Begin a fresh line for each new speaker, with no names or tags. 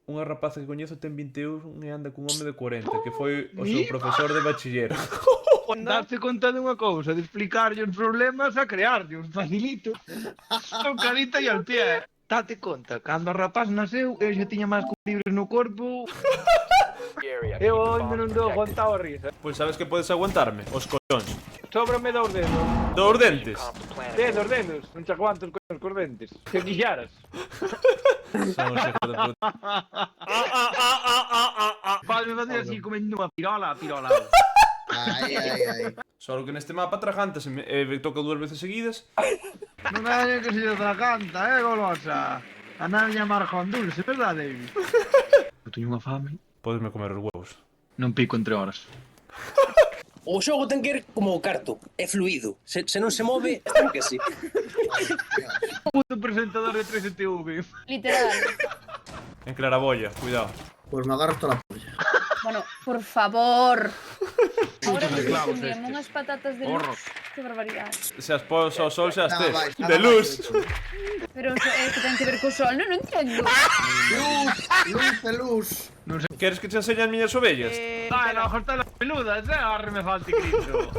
unha rapaza que coñezo ten 21 e anda cun home de 40, que foi o seu profesor de bachiller.
Darse conta dunha cousa, de explicarlle os problemas a crearlle os facilito. Con carita e al pie. Date conta, cando a rapaz nasceu, eu xa tiña máis culibres no corpo. Eu ainda non dou aguantado a risa.
Pois sabes que podes aguantarme? Os collóns.
Sóbrame 2 dedos.
Dous dentes.
Dedos. Non che aguanto os coños cos dentes. Que quixaras.
Son os hijos de puta.
Padme facer así comendo unha pirola.
Ai.
Solo que neste mapa trajantas e toca 2 veces seguidas.
Non me daño que se lle tracanta, golosa. A nadie amarga un dulce, verdade? Eu teño unha fame.
Podesme comer os huevos.
Non pico entre horas.
O xogo ten que ir como o carto, é fluido. Se non se move, ten que así.
Puto presentador de 3TV.
Literal.
En claraboia, cuidado.
Pues me agarro toda la polla.
Bueno, por favor. Ahora me
clavos
estoy comiendo
estes.
unas patatas de
Porros.
luz. Qué barbaridad.
Se as pos ao sol xa as tes.
Nada
De
máis,
luz.
Pero que ten que ver co sol, non entiendo.
Luz.
Queres que te enseñe as miñas ovellas?
Ai, la hortela peluda, ese arre me falta Cristo.